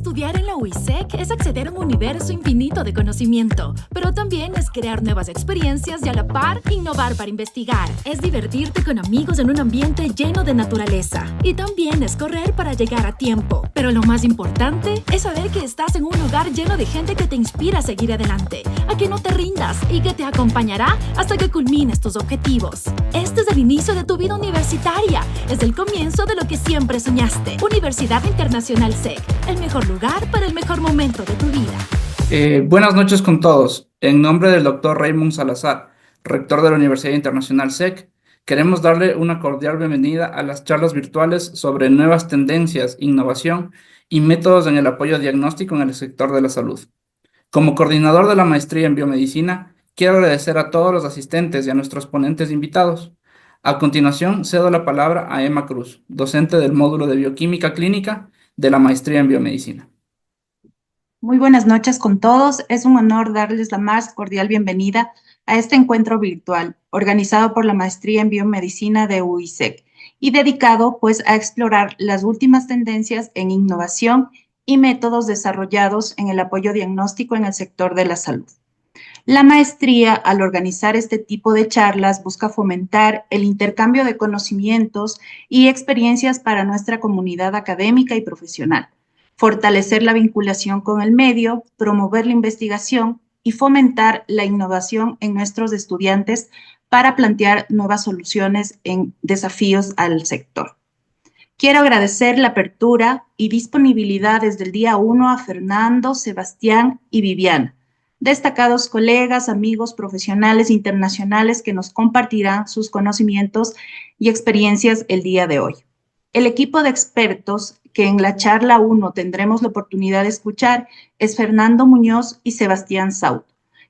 Estudiar en la UISEC es acceder a un universo infinito de conocimiento, pero también es crear nuevas experiencias y a la par innovar para investigar. Es divertirte con amigos en un ambiente lleno de naturaleza y también es correr para llegar a tiempo. Pero lo más importante es saber que estás en un lugar lleno de gente que te inspira a seguir adelante, a que no te rindas y que te acompañará hasta que culmines tus objetivos. Este es el inicio de tu vida universitaria, es el comienzo de lo que siempre soñaste. Universidad Internacional SEC, el mejor lugar para el mejor momento de tu vida. Buenas noches con todos. En nombre del doctor Raymond Salazar, rector de la Universidad Internacional SEC, queremos darle una cordial bienvenida a las charlas virtuales sobre nuevas tendencias, innovación y métodos en el apoyo diagnóstico en el sector de la salud. Como coordinador de la maestría en biomedicina, quiero agradecer a todos los asistentes y a nuestros ponentes invitados. A continuación, cedo la palabra a Emma Cruz, docente del módulo de bioquímica clínica de la maestría en biomedicina. Muy buenas noches con todos. Es un honor darles la más cordial bienvenida a este encuentro virtual organizado por la Maestría en Biomedicina de UISEC y dedicado pues a explorar las últimas tendencias en innovación y métodos desarrollados en el apoyo diagnóstico en el sector de la salud. La maestría, al organizar este tipo de charlas, busca fomentar el intercambio de conocimientos y experiencias para nuestra comunidad académica y profesional, fortalecer la vinculación con el medio, promover la investigación y fomentar la innovación en nuestros estudiantes para plantear nuevas soluciones en desafíos al sector. Quiero agradecer la apertura y disponibilidad desde el día 1 a Fernando, Sebastián y Viviana, destacados colegas, amigos, profesionales internacionales que nos compartirán sus conocimientos y experiencias el día de hoy. El equipo de expertos que en la charla 1 tendremos la oportunidad de escuchar es Fernando Muñoz y Sebastián Saut,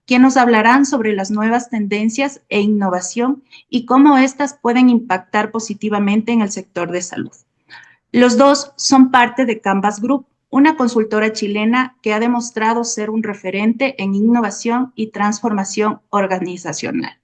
quienes nos hablarán sobre las nuevas tendencias e innovación y cómo éstas pueden impactar positivamente en el sector de salud. Los dos son parte de Canvas Group, una consultora chilena que ha demostrado ser un referente en innovación y transformación organizacional.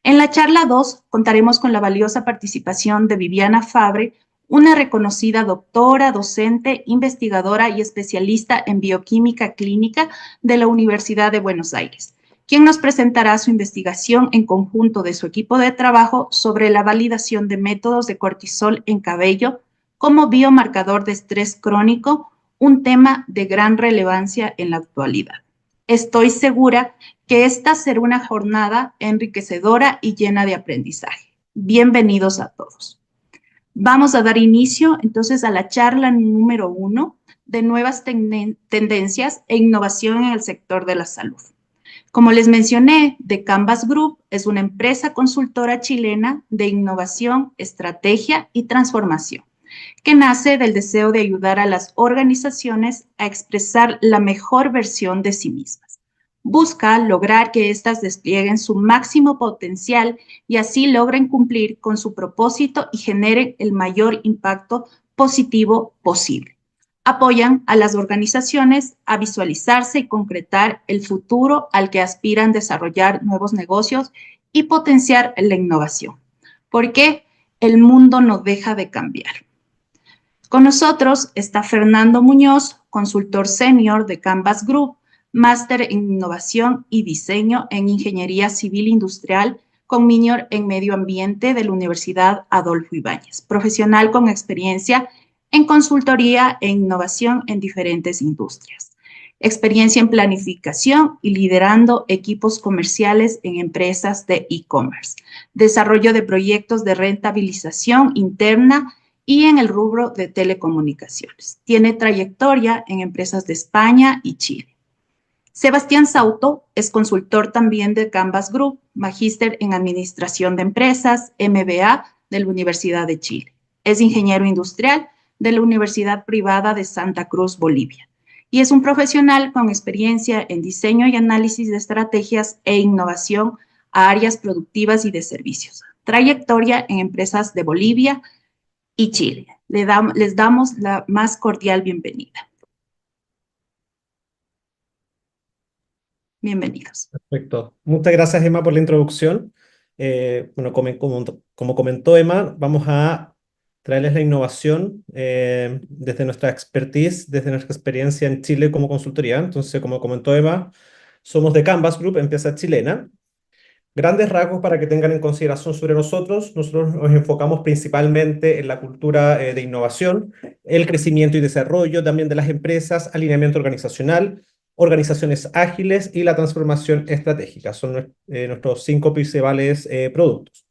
En la charla 2 contaremos con la valiosa participación de Viviana Fabre, una reconocida doctora, docente, investigadora y especialista en bioquímica clínica de la Universidad de Buenos Aires, quien nos presentará su investigación en conjunto de su equipo de trabajo sobre la validación de métodos de cortisol en cabello como biomarcador de estrés crónico, un tema de gran relevancia en la actualidad. Estoy segura que esta será una jornada enriquecedora y llena de aprendizaje. Bienvenidos a todos. Vamos a dar inicio entonces a la charla número 1 de nuevas tendencias e innovación en el sector de la salud. Como les mencioné, The Canvas Group es una empresa consultora chilena de innovación, estrategia y transformación, que nace del deseo de ayudar a las organizaciones a expresar la mejor versión de sí mismas. Busca lograr que éstas desplieguen su máximo potencial y así logren cumplir con su propósito y generen el mayor impacto positivo posible. Apoyan a las organizaciones a visualizarse y concretar el futuro al que aspiran desarrollar nuevos negocios y potenciar la innovación, porque el mundo no deja de cambiar. Con nosotros está Fernando Muñoz, consultor senior de Canvas Group, máster en innovación y diseño en ingeniería civil industrial con minor en medio ambiente de la Universidad Adolfo Ibáñez, profesional con experiencia en consultoría e innovación en diferentes industrias, experiencia en planificación y liderando equipos comerciales en empresas de e-commerce, desarrollo de proyectos de rentabilización interna y en el rubro de telecomunicaciones. Tiene trayectoria en empresas de España y Chile. Sebastián Sauto es consultor también de Canvas Group, magíster en Administración de Empresas, MBA de la Universidad de Chile. Es ingeniero industrial de la Universidad Privada de Santa Cruz, Bolivia, y es un profesional con experiencia en diseño y análisis de estrategias e innovación a áreas productivas y de servicios. Trayectoria en empresas de Bolivia y Chile. Les damos la más cordial bienvenida. Bienvenidos. Perfecto. Muchas gracias, Emma, por la introducción. Bueno, como comentó Emma, vamos a traerles la innovación desde nuestra expertise, desde nuestra experiencia en Chile como consultoría. Entonces, como comentó Emma, somos de Canvas Group, empresa chilena. Grandes rasgos para que tengan en consideración sobre nosotros. Nosotros nos enfocamos principalmente en la cultura de innovación, el crecimiento y desarrollo también de las empresas, alineamiento organizacional, organizaciones ágiles y la transformación estratégica. Son nuestros 5 principales productos.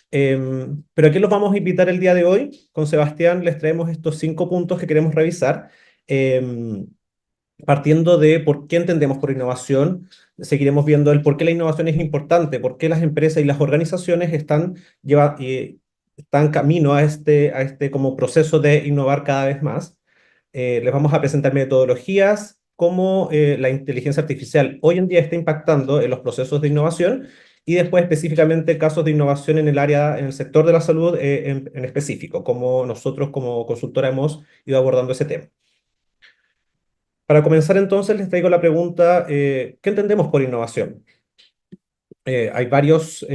Pero aquí los vamos a invitar el día de hoy. Con Sebastián les traemos estos 5 puntos que queremos revisar. Partiendo de por qué entendemos por innovación, seguiremos viendo el por qué la innovación es importante, por qué las empresas y las organizaciones están camino a este como proceso de innovar cada vez más. Les vamos a presentar metodologías, cómo la inteligencia artificial hoy en día está impactando en los procesos de innovación y después específicamente casos de innovación en el área, en el sector de la salud en específico, como nosotros como consultora hemos ido abordando ese tema. Para comenzar entonces les traigo la pregunta, ¿qué entendemos por innovación? Hay varias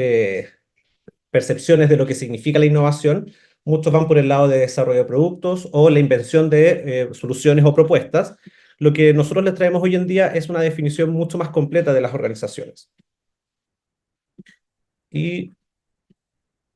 percepciones de lo que significa la innovación. Muchos van por el lado de desarrollo de productos o la invención de soluciones o propuestas. Lo que nosotros les traemos hoy en día es una definición mucho más completa de las organizaciones. Y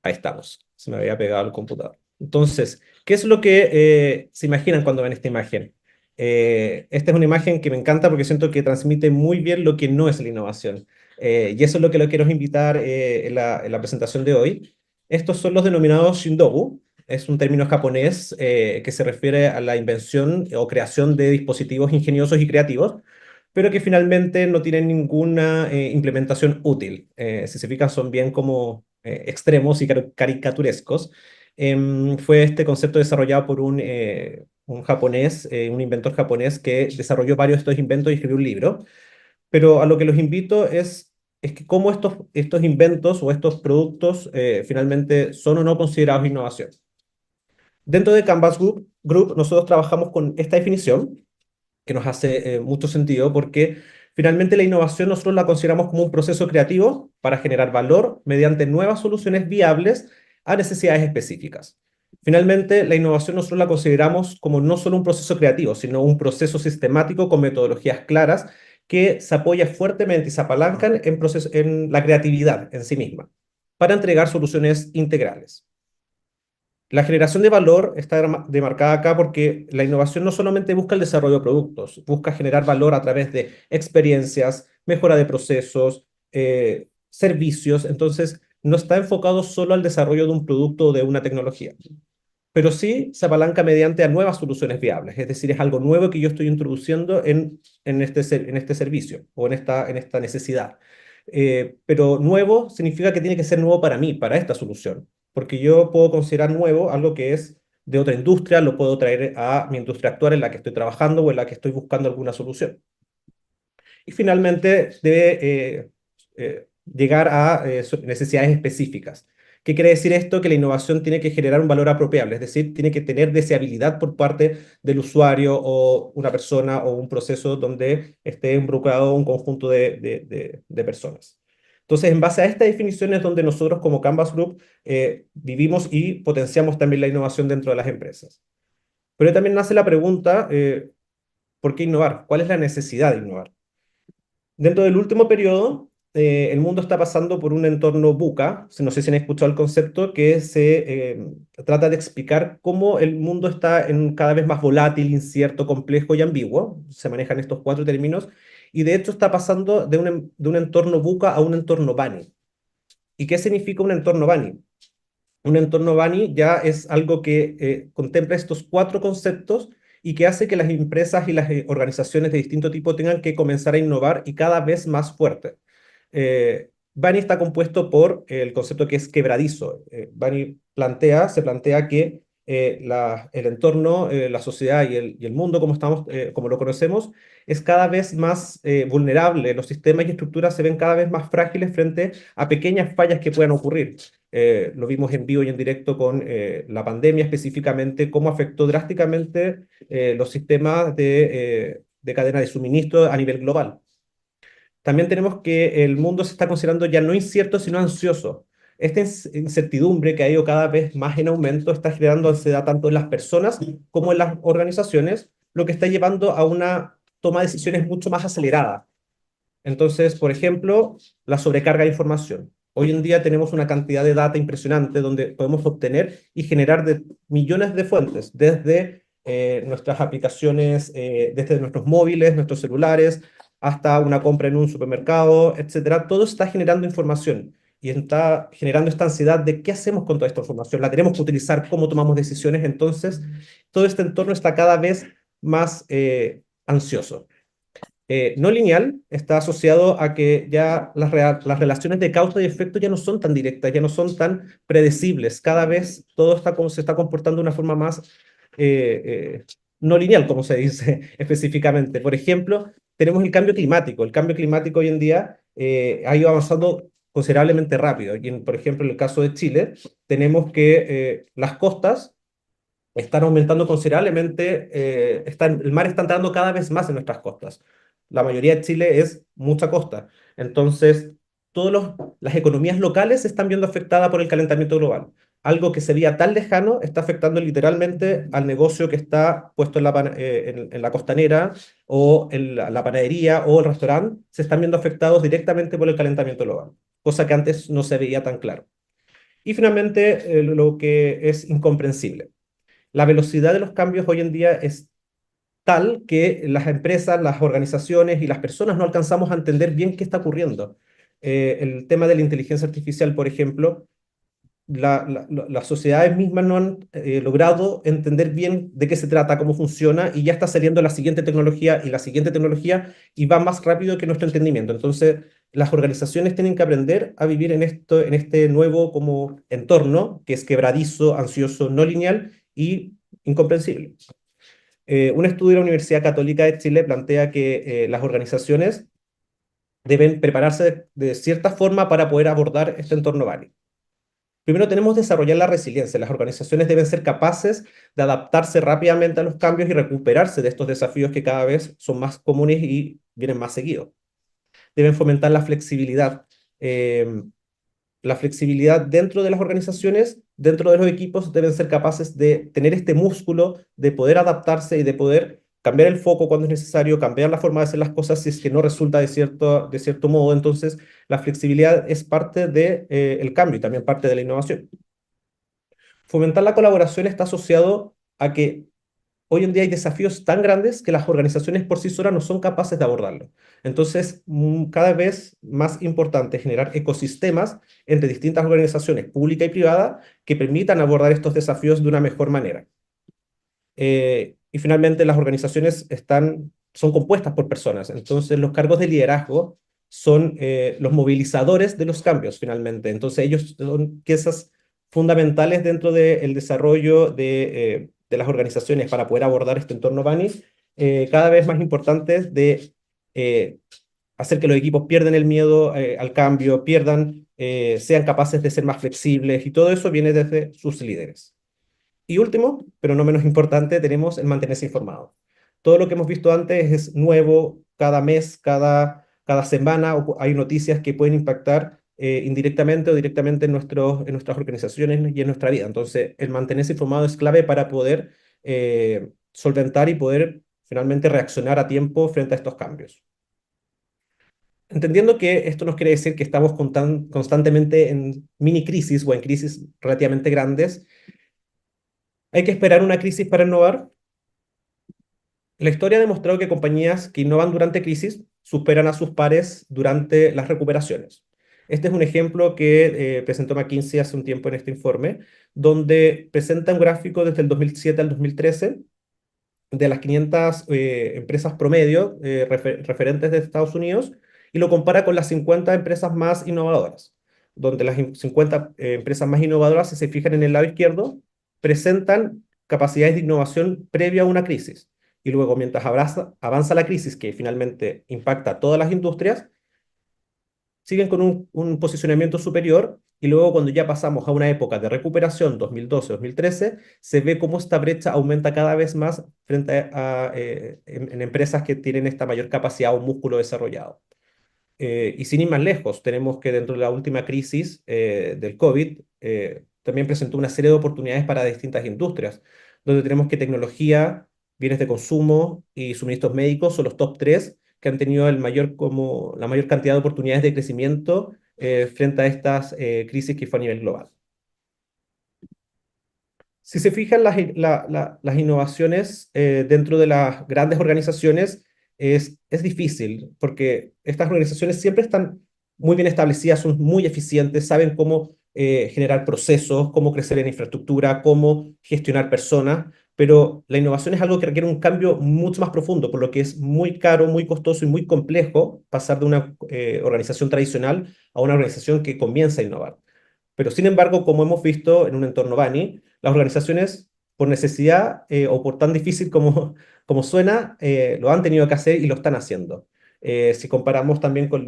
ahí estamos. Se me había pegado el computador. Entonces, ¿qué es lo que se imaginan cuando ven esta imagen? Esta es una imagen que me encanta porque siento que transmite muy bien lo que no es la innovación. Y eso es lo que lo quiero invitar en la presentación de hoy. Estos son los denominados Shindogu. Es un término japonés que se refiere a la invención o creación de dispositivos ingeniosos y creativos, pero que finalmente no tienen ninguna implementación útil. Si se fijan, son bien como extremos y caricaturescos. Fue este concepto desarrollado por un japonés, un inventor japonés que desarrolló varios de estos inventos y escribió un libro. Pero a lo que los invito es que cómo estos inventos o estos productos finalmente son o no considerados innovación. Dentro de Canvas Group nosotros trabajamos con esta definición que nos hace mucho sentido porque finalmente la innovación nosotros la consideramos como un proceso creativo para generar valor mediante nuevas soluciones viables a necesidades específicas. Finalmente, la innovación nosotros la consideramos como no solo un proceso creativo, sino un proceso sistemático con metodologías claras que se apoya fuertemente y se apalancan en la creatividad en sí misma para entregar soluciones integrales. La generación de valor está demarcada acá porque la innovación no solamente busca el desarrollo de productos, busca generar valor a través de experiencias, mejora de procesos, servicios. Entonces, no está enfocado solo al desarrollo de un producto o de una tecnología, pero sí se apalanca mediante a nuevas soluciones viables. Es decir, es algo nuevo que yo estoy introduciendo en este servicio o en esta necesidad. Pero nuevo significa que tiene que ser nuevo para mí, para esta solución, porque yo puedo considerar nuevo algo que es de otra industria, lo puedo traer a mi industria actual en la que estoy trabajando o en la que estoy buscando alguna solución. Y finalmente debe llegar a necesidades específicas. ¿Qué quiere decir esto? Que la innovación tiene que generar un valor apropiable, es decir, tiene que tener deseabilidad por parte del usuario o una persona o un proceso donde esté involucrado un conjunto de personas. Entonces, en base a esta definición es donde nosotros como Canvas Group vivimos y potenciamos también la innovación dentro de las empresas. Pero también nace la pregunta, ¿por qué innovar? ¿Cuál es la necesidad de innovar? Dentro del último periodo, el mundo está pasando por un entorno VUCA, no sé si han escuchado el concepto, que se trata de explicar cómo el mundo está cada vez más volátil, incierto, complejo y ambiguo. Se manejan estos 4 términos, y de hecho está pasando de un entorno VUCA a un entorno BANI. ¿Y qué significa un entorno BANI? Un entorno BANI ya es algo que contempla estos 4 conceptos y que hace que las empresas y las organizaciones de distinto tipo tengan que comenzar a innovar y cada vez más fuerte. BANI está compuesto por el concepto que es quebradizo. BANI se plantea que el entorno, la sociedad y el mundo como lo conocemos, es cada vez más vulnerable. Los sistemas y estructuras se ven cada vez más frágiles frente a pequeñas fallas que puedan ocurrir. Lo vimos en vivo y en directo con la pandemia específicamente, cómo afectó drásticamente los sistemas de cadena de suministro a nivel global. También tenemos que el mundo se está considerando ya no incierto, sino ansioso. Esta incertidumbre que ha ido cada vez más en aumento está generando ansiedad tanto en las personas como en las organizaciones, lo que está llevando a una toma de decisiones mucho más acelerada. Entonces, por ejemplo, la sobrecarga de información. Hoy en día tenemos una cantidad de data impresionante donde podemos obtener y generar de millones de fuentes, desde nuestras aplicaciones, desde nuestros móviles, nuestros celulares, hasta una compra en un supermercado, etcétera. Todo está generando información y está generando esta ansiedad de qué hacemos con toda esta información. La tenemos que utilizar, cómo tomamos decisiones. Entonces, todo este entorno está cada vez más ansioso. No lineal está asociado a que ya las relaciones de causa y efecto ya no son tan directas, ya no son tan predecibles. Cada vez todo se está comportando de una forma más no lineal, como se dice específicamente. Por ejemplo, tenemos el cambio climático. El cambio climático hoy en día ha ido avanzando considerablemente rápido. Y por ejemplo, en el caso de Chile, tenemos que las costas están aumentando considerablemente, el mar está entrando cada vez más en nuestras costas. La mayoría de Chile es mucha costa. Entonces, las economías locales se están viendo afectadas por el calentamiento global. Algo que se veía tan lejano está afectando literalmente al negocio que está puesto en la costanera o en la panadería o el restaurante. Se están viendo afectados directamente por el calentamiento global, cosa que antes no se veía tan claro. Y finalmente, lo que es incomprensible. La velocidad de los cambios hoy en día es tal que las empresas, las organizaciones y las personas no alcanzamos a entender bien qué está ocurriendo. El tema de la inteligencia artificial, por ejemplo, las sociedades mismas no han logrado entender bien de qué se trata, cómo funciona, y ya está saliendo la siguiente tecnología y la siguiente tecnología y va más rápido que nuestro entendimiento. Entonces, las organizaciones tienen que aprender a vivir en este nuevo como entorno que es quebradizo, ansioso, no lineal y incomprensible. Un estudio de la Universidad Católica de Chile plantea que las organizaciones deben prepararse de cierta forma para poder abordar este entorno válido. Primero tenemos que desarrollar la resiliencia. Las organizaciones deben ser capaces de adaptarse rápidamente a los cambios y recuperarse de estos desafíos que cada vez son más comunes y vienen más seguidos. Deben fomentar la flexibilidad. La flexibilidad dentro de las organizaciones, dentro de los equipos, deben ser capaces de tener este músculo, de poder adaptarse y de poder cambiar el foco cuando es necesario, cambiar la forma de hacer las cosas si es que no resulta de cierto modo. Entonces, la flexibilidad es parte del cambio y también parte de la innovación. Fomentar la colaboración está asociado a que hoy en día hay desafíos tan grandes que las organizaciones por sí solas no son capaces de abordarlo. Entonces, cada vez más importante generar ecosistemas entre distintas organizaciones públicas y privadas que permitan abordar estos desafíos de una mejor manera. Y finalmente, las organizaciones son compuestas por personas. Entonces, los cargos de liderazgo son los movilizadores de los cambios, finalmente. Entonces, ellos son piezas fundamentales dentro del desarrollo de las organizaciones para poder abordar este entorno BANI, cada vez más importantes de hacer que los equipos pierdan el miedo al cambio, sean capaces de ser más flexibles, y todo eso viene desde sus líderes. Y último, pero no menos importante, tenemos el mantenerse informado. Todo lo que hemos visto antes es nuevo, cada mes, cada semana hay noticias que pueden impactar indirectamente o directamente en nuestras organizaciones y en nuestra vida. Entonces, el mantenerse informado es clave para poder solventar y poder finalmente reaccionar a tiempo frente a estos cambios. Entendiendo que esto nos quiere decir que estamos constantemente en mini crisis o en crisis relativamente grandes, ¿hay que esperar una crisis para innovar? La historia ha demostrado que compañías que innovan durante crisis superan a sus pares durante las recuperaciones. Este es un ejemplo que presentó McKinsey hace un tiempo en este informe, donde presenta un gráfico desde el 2007 al 2013 de las 500 empresas promedio referentes de Estados Unidos, y lo compara con las 50 empresas más innovadoras, donde las 50 empresas más innovadoras, si se fijan en el lado izquierdo, presentan capacidades de innovación previa a una crisis. Y luego, mientras avanza la crisis, que finalmente impacta a todas las industrias, siguen con un posicionamiento superior, y luego cuando ya pasamos a una época de recuperación, 2012-2013, se ve cómo esta brecha aumenta cada vez más frente en empresas que tienen esta mayor capacidad o músculo desarrollado. Y sin ir más lejos, tenemos que dentro de la última crisis del COVID, también presentó una serie de oportunidades para distintas industrias, donde tenemos que tecnología, bienes de consumo y suministros médicos son los top tres que han tenido la mayor cantidad de oportunidades de crecimiento frente a estas crisis que fue a nivel global. Si se fijan, las innovaciones dentro de las grandes organizaciones es difícil, porque estas organizaciones siempre están muy bien establecidas, son muy eficientes, saben cómo generar procesos, cómo crecer en infraestructura, cómo gestionar personas, pero la innovación es algo que requiere un cambio mucho más profundo, por lo que es muy caro, muy costoso y muy complejo pasar de una organización tradicional a una organización que comienza a innovar. Pero sin embargo, como hemos visto en un entorno BANI, las organizaciones, por necesidad o por tan difícil como suena, lo han tenido que hacer y lo están haciendo. Si comparamos también con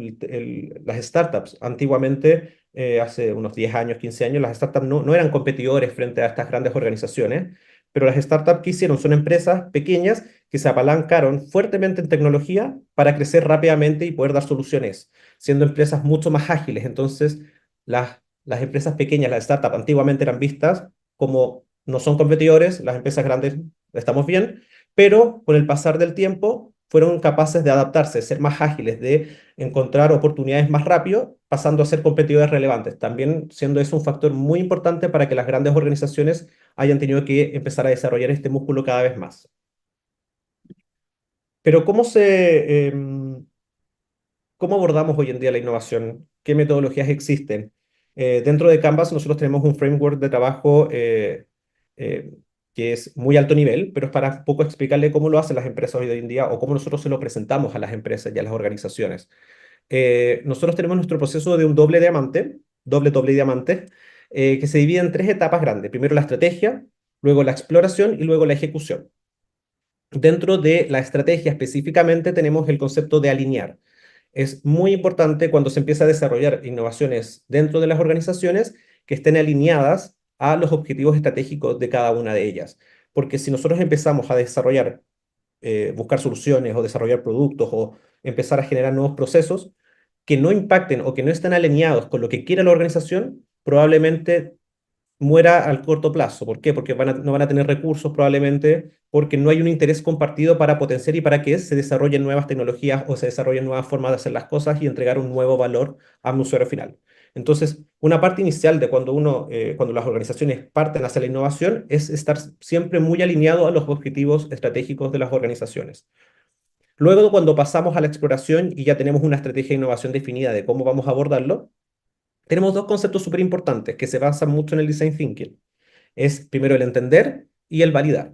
las startups, antiguamente, hace unos 10 años, 15 años, las startups no eran competidores frente a estas grandes organizaciones, pero las startups que hicieron son empresas pequeñas que se apalancaron fuertemente en tecnología para crecer rápidamente y poder dar soluciones, siendo empresas mucho más ágiles. Entonces, las empresas pequeñas, las startups, antiguamente eran vistas como no son competidores, las empresas grandes estamos bien, pero con el pasar del tiempo fueron capaces de adaptarse, de ser más ágiles, de encontrar oportunidades más rápido, pasando a ser competidores relevantes. También siendo eso un factor muy importante para que las grandes organizaciones hayan tenido que empezar a desarrollar este músculo cada vez más. Pero ¿cómo abordamos hoy en día la innovación? ¿Qué metodologías existen? Dentro de Canvas nosotros tenemos un framework de trabajo eh, que es muy alto nivel, pero es para un poco explicarle cómo lo hacen las empresas hoy en día o cómo nosotros se lo presentamos a las empresas y a las organizaciones. Nosotros tenemos nuestro proceso de un doble diamante, que se divide en tres etapas grandes. Primero la estrategia, luego la exploración y luego la ejecución. Dentro de la estrategia específicamente tenemos el concepto de alinear. Es muy importante cuando se empieza a desarrollar innovaciones dentro de las organizaciones que estén alineadas a los objetivos estratégicos de cada una de ellas. Porque si nosotros empezamos a desarrollar, buscar soluciones o desarrollar productos o empezar a generar nuevos procesos que no impacten o que no estén alineados con lo que quiere la organización, probablemente muera al corto plazo. ¿Por qué? Porque no van a tener recursos probablemente, porque no hay un interés compartido para potenciar y para que se desarrollen nuevas tecnologías o se desarrollen nuevas formas de hacer las cosas y entregar un nuevo valor a un usuario final. Entonces, una parte inicial de cuando las organizaciones parten hacia la innovación es estar siempre muy alineado a los objetivos estratégicos de las organizaciones. Luego, cuando pasamos a la exploración y ya tenemos una estrategia de innovación definida de cómo vamos a abordarlo, tenemos dos conceptos súper importantes que se basan mucho en el design thinking. Es primero el entender y el validar.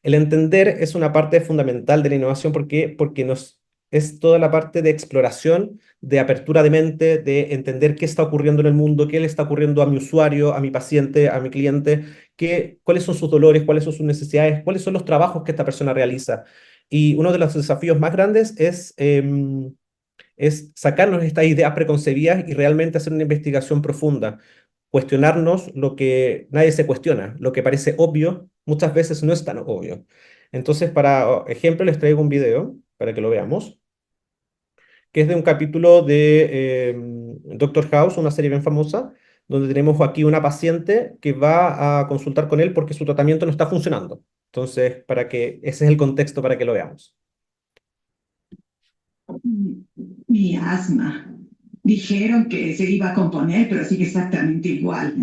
El entender es una parte fundamental de la innovación porque es toda la parte de exploración, de apertura de mente, de entender qué está ocurriendo en el mundo, qué le está ocurriendo a mi usuario, a mi paciente, a mi cliente, cuáles son sus dolores, cuáles son sus necesidades, cuáles son los trabajos que esta persona realiza. Y uno de los desafíos más grandes es sacarnos estas ideas preconcebidas y realmente hacer una investigación profunda, cuestionarnos lo que nadie se cuestiona, lo que parece obvio, muchas veces no es tan obvio. Entonces, para ejemplo, les traigo un video para que lo veamos, que es de un capítulo de Doctor House, una serie bien famosa, donde tenemos aquí una paciente que va a consultar con él porque su tratamiento no está funcionando. Entonces, ese es el contexto para que lo veamos. Mi asma. Dijeron que se iba a componer, pero sigue exactamente igual.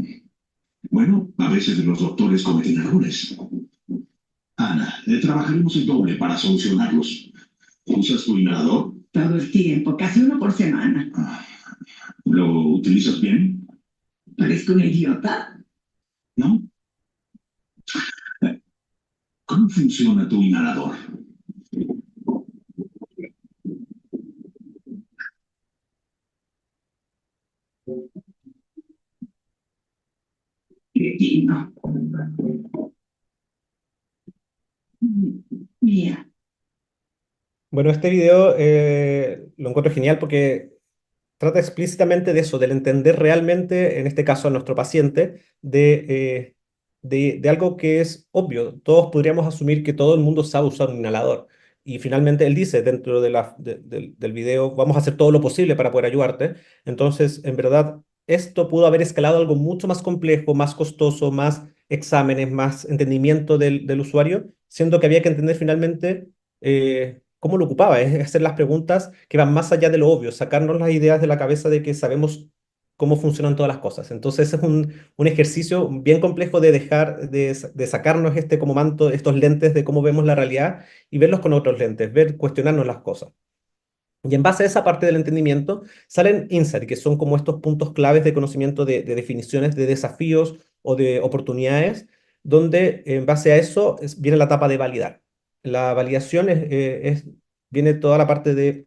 Bueno, a veces los doctores cometen errores. Ana, trabajaremos el doble para solucionarlos. ¿Usas tu inhalador? Todo el tiempo, casi uno por semana. ¿Lo utilizas bien? ¿Parezco una idiota? ¿No? ¿Cómo funciona tu inhalador? Cretino. Mía. Bueno, este video lo encuentro genial porque trata explícitamente de eso, del entender realmente, en este caso a nuestro paciente, de algo que es obvio. Todos podríamos asumir que todo el mundo sabe usar un inhalador. Y finalmente él dice dentro del video, vamos a hacer todo lo posible para poder ayudarte. Entonces, en verdad, esto pudo haber escalado a algo mucho más complejo, más costoso, más exámenes, más entendimiento del usuario, siendo que había que entender finalmente cómo lo ocupaba, es hacer las preguntas que van más allá de lo obvio, sacarnos las ideas de la cabeza de que sabemos cómo funcionan todas las cosas. Entonces es un ejercicio bien complejo de dejar, de sacarnos este como manto, estos lentes de cómo vemos la realidad y verlos con otros lentes, cuestionarnos las cosas. Y en base a esa parte del entendimiento salen insights, que son como estos puntos claves de conocimiento de definiciones de desafíos o de oportunidades, donde en base a eso viene la etapa de validar. La validación viene toda la parte de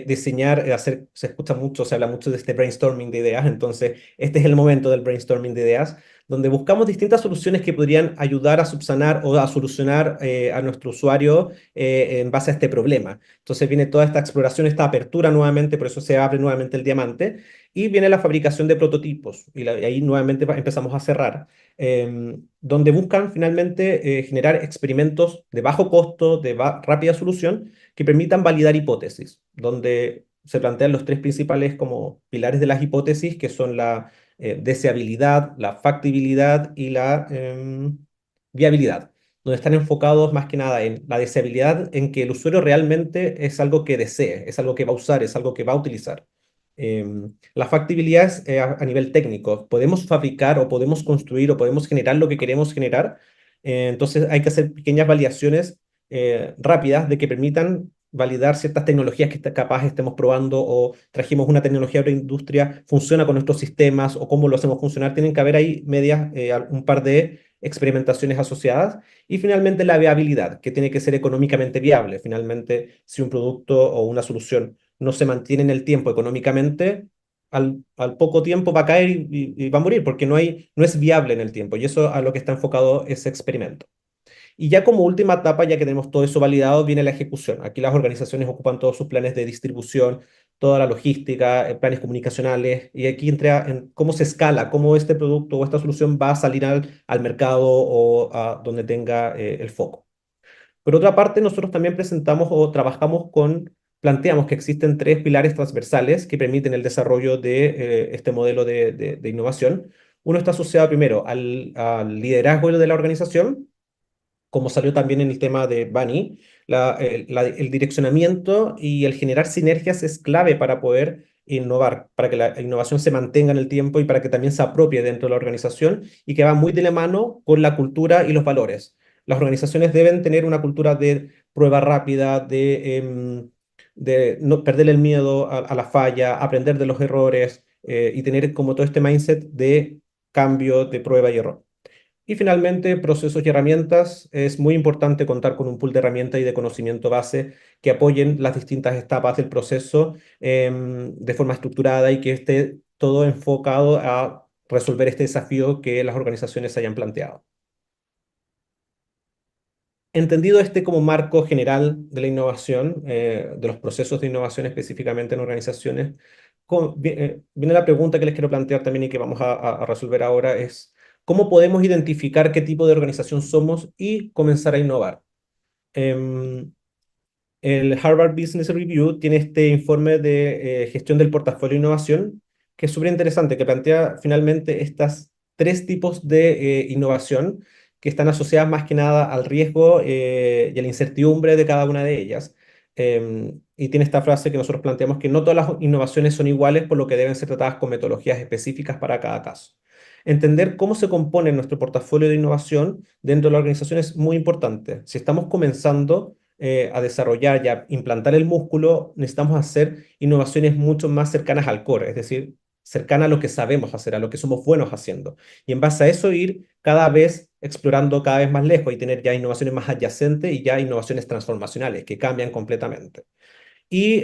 diseñar, se escucha mucho, se habla mucho de este brainstorming de ideas, entonces este es el momento del brainstorming de ideas, donde buscamos distintas soluciones que podrían ayudar a subsanar o a solucionar a nuestro usuario en base a este problema. Entonces viene toda esta exploración, esta apertura nuevamente, por eso se abre nuevamente el diamante, y viene la fabricación de prototipos, y ahí nuevamente empezamos a cerrar, donde buscan finalmente generar experimentos de bajo costo, de rápida solución, que permitan validar hipótesis, donde se plantean los tres principales como pilares de las hipótesis, que son la deseabilidad, la factibilidad y la viabilidad, donde están enfocados más que nada en la deseabilidad, en que el usuario realmente es algo que desee, es algo que va a usar, es algo que va a utilizar. La factibilidad es a nivel técnico. Podemos fabricar o podemos construir o podemos generar lo que queremos generar. Entonces hay que hacer pequeñas validaciones rápidas de que permitan validar ciertas tecnologías que capaz estemos probando o trajimos una tecnología de otra industria, funciona con nuestros sistemas o cómo lo hacemos funcionar. Tienen que haber ahí un par de experimentaciones asociadas. Y finalmente la viabilidad, que tiene que ser económicamente viable. Finalmente, si un producto o una solución no se mantiene en el tiempo económicamente, al poco tiempo va a caer y va a morir porque no es viable en el tiempo. Y eso a lo que está enfocado ese experimento. Y ya como última etapa, ya que tenemos todo eso validado, viene la ejecución. Aquí las organizaciones ocupan todos sus planes de distribución, toda la logística, planes comunicacionales, y aquí entra en cómo se escala, cómo este producto o esta solución va a salir al mercado o a donde tenga el foco. Por otra parte, nosotros también presentamos o trabajamos planteamos que existen tres pilares transversales que permiten el desarrollo de este modelo de innovación. Uno está asociado primero al liderazgo de la organización, como salió también en el tema de Bunny, el direccionamiento y el generar sinergias es clave para poder innovar, para que la innovación se mantenga en el tiempo y para que también se apropie dentro de la organización y que va muy de la mano con la cultura y los valores. Las organizaciones deben tener una cultura de prueba rápida, de no perder el miedo a la falla, aprender de los errores y tener como todo este mindset de cambio, de prueba y error. Y finalmente, procesos y herramientas. Es muy importante contar con un pool de herramientas y de conocimiento base que apoyen las distintas etapas del proceso de forma estructurada y que esté todo enfocado a resolver este desafío que las organizaciones se hayan planteado. Entendido este como marco general de la innovación, de los procesos de innovación específicamente en organizaciones, viene la pregunta que les quiero plantear también y que vamos a resolver ahora es, ¿cómo podemos identificar qué tipo de organización somos y comenzar a innovar? El Harvard Business Review tiene este informe de gestión del portafolio de innovación, que es súper interesante, que plantea finalmente estas tres tipos de innovación que están asociadas más que nada al riesgo y a la incertidumbre de cada una de ellas. Y tiene esta frase que nosotros planteamos que no todas las innovaciones son iguales, por lo que deben ser tratadas con metodologías específicas para cada caso. Entender cómo se compone nuestro portafolio de innovación dentro de la organización es muy importante. Si estamos comenzando a desarrollar y a implantar el músculo, necesitamos hacer innovaciones mucho más cercanas al core, es decir, cercanas a lo que sabemos hacer, a lo que somos buenos haciendo. Y en base a eso ir cada vez explorando cada vez más lejos y tener ya innovaciones más adyacentes y ya innovaciones transformacionales que cambian completamente. Y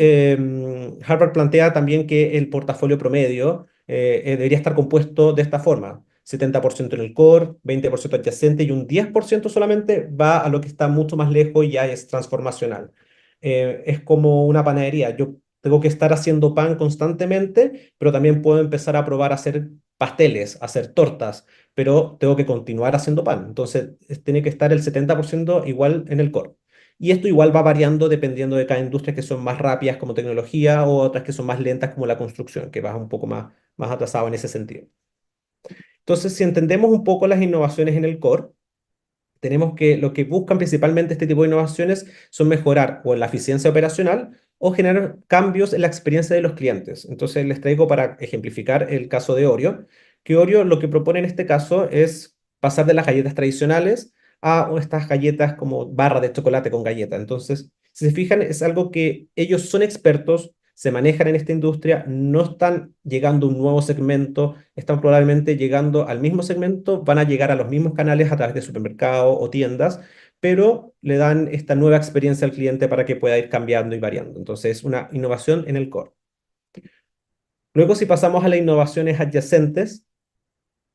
Harvard plantea también que el portafolio promedio debería estar compuesto de esta forma: 70% en el core, 20% adyacente y un 10% solamente va a lo que está mucho más lejos y ya es transformacional. Es como una panadería. Yo tengo que estar haciendo pan constantemente, pero también puedo empezar a probar a hacer pasteles, a hacer tortas, pero tengo que continuar haciendo pan. Entonces, tiene que estar el 70% igual en el core. y esto igual va variando dependiendo de cada industria, que son más rápidas como tecnología o otras que son más lentas como la construcción, que va un poco más atrasado en ese sentido. Entonces, si entendemos un poco las innovaciones en el core, tenemos que lo que buscan principalmente este tipo de innovaciones son mejorar o la eficiencia operacional o generar cambios en la experiencia de los clientes. Entonces les traigo para ejemplificar el caso de Oreo, que Oreo lo que propone en este caso es pasar de las galletas tradicionales a estas galletas como barra de chocolate con galleta. Entonces, si se fijan, es algo que ellos son expertos, se manejan en esta industria, no están llegando a un nuevo segmento, están probablemente llegando al mismo segmento, van a llegar a los mismos canales a través de supermercados o tiendas, pero le dan esta nueva experiencia al cliente para que pueda ir cambiando y variando. Entonces, es una innovación en el core. Luego, si pasamos a las innovaciones adyacentes,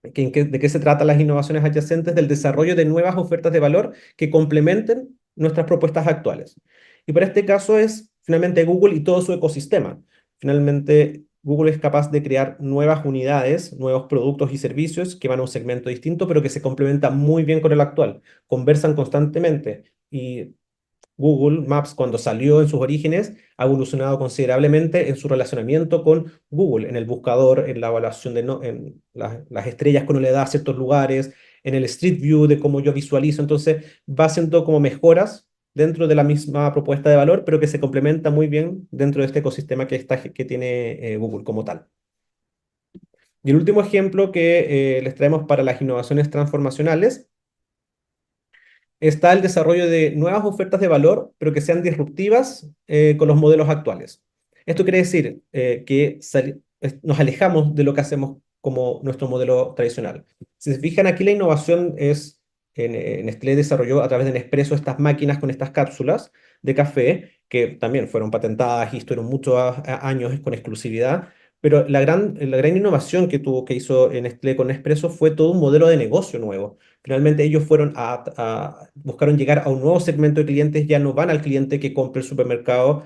¿de qué se tratan las innovaciones adyacentes? Del desarrollo de nuevas ofertas de valor que complementen nuestras propuestas actuales. Y para este caso es finalmente Google y todo su ecosistema. Finalmente, Google es capaz de crear nuevas unidades, nuevos productos y servicios que van a un segmento distinto, pero que se complementan muy bien con el actual. Conversan constantemente y Google Maps, cuando salió en sus orígenes, ha evolucionado considerablemente en su relacionamiento con Google, en el buscador, en la evaluación en las estrellas que uno le da a ciertos lugares, en el Street View de cómo yo visualizo. Entonces, va haciendo como mejoras dentro de la misma propuesta de valor, pero que se complementa muy bien dentro de este ecosistema que tiene Google como tal. Y el último ejemplo que les traemos para las innovaciones transformacionales está el desarrollo de nuevas ofertas de valor, pero que sean disruptivas con los modelos actuales. Esto quiere decir que nos alejamos de lo que hacemos como nuestro modelo tradicional. Si se fijan, aquí la innovación es, Nestlé desarrolló a través de Nespresso estas máquinas con estas cápsulas de café, que también fueron patentadas y estuvieron muchos años con exclusividad, pero la gran innovación que hizo Nestlé con Nespresso fue todo un modelo de negocio nuevo. Finalmente ellos buscaron llegar a un nuevo segmento de clientes, ya no van al cliente que compra el supermercado,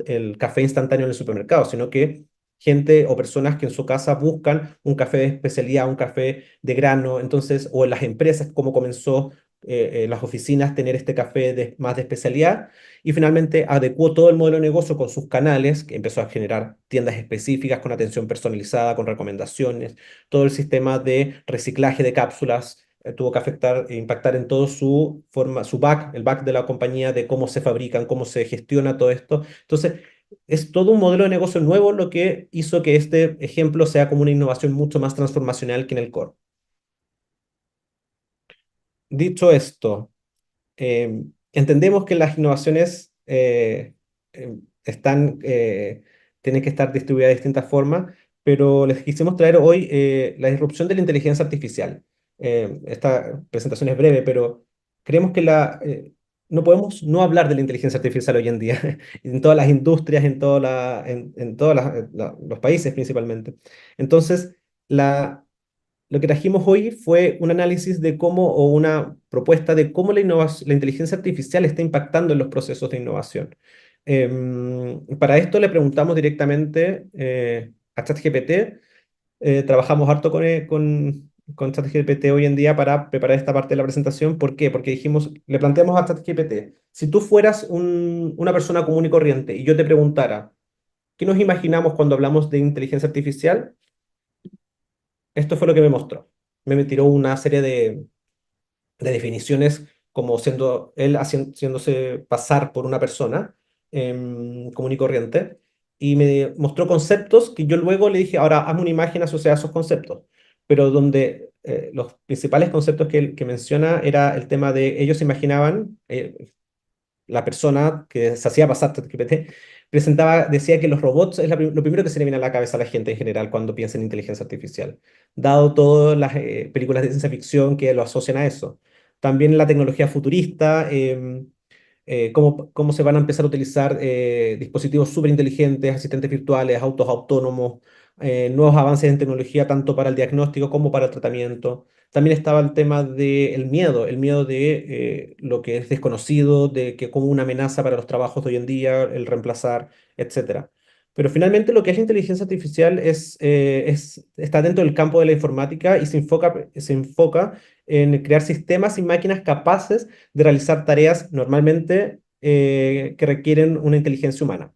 el café instantáneo en el supermercado, sino que gente o personas que en su casa buscan un café de especialidad, un café de grano, entonces, o en las empresas, como comenzó en las oficinas tener este café más de especialidad, y finalmente adecuó todo el modelo de negocio con sus canales, que empezó a generar tiendas específicas con atención personalizada, con recomendaciones, todo el sistema de reciclaje de cápsulas tuvo que impactar en todo su forma, el back de la compañía, de cómo se fabrican, cómo se gestiona todo esto. Entonces, es todo un modelo de negocio nuevo lo que hizo que este ejemplo sea como una innovación mucho más transformacional que en el core. Dicho esto, entendemos que las innovaciones tienen que estar distribuidas de distintas formas, pero les quisimos traer hoy la disrupción de la inteligencia artificial. Esta presentación es breve, pero creemos que no podemos no hablar de la inteligencia artificial hoy en día, en todas las industrias, en todos los países principalmente. Entonces, lo que trajimos hoy fue un análisis de cómo, o una propuesta de cómo la inteligencia artificial está impactando en los procesos de innovación. Para esto le preguntamos directamente a ChatGPT. Trabajamos harto con ChatGPT hoy en día para preparar esta parte de la presentación. ¿Por qué? Porque le planteamos a ChatGPT, si tú fueras una persona común y corriente y yo te preguntara, ¿qué nos imaginamos cuando hablamos de inteligencia artificial? Esto fue lo que me mostró. Me tiró una serie de definiciones como siendo él haciéndose pasar por una persona común y corriente, y me mostró conceptos que yo luego le dije, ahora hazme una imagen asociada a esos conceptos, pero donde los principales conceptos que menciona era el tema de ellos se imaginaban, la persona que se hacía pasar ChatGPT decía que los robots es lo primero que se le viene a la cabeza a la gente en general cuando piensa en inteligencia artificial, dado todas las películas de ciencia ficción que lo asocian a eso. También la tecnología futurista, cómo se van a empezar a utilizar dispositivos súper inteligentes, asistentes virtuales, autos autónomos, nuevos avances en tecnología tanto para el diagnóstico como para el tratamiento. También estaba el tema del miedo, el miedo de lo que es desconocido, de que como una amenaza para los trabajos de hoy en día, el reemplazar, etcétera. Pero finalmente lo que es la inteligencia artificial está dentro del campo de la informática y se enfoca en crear sistemas y máquinas capaces de realizar tareas normalmente que requieren una inteligencia humana,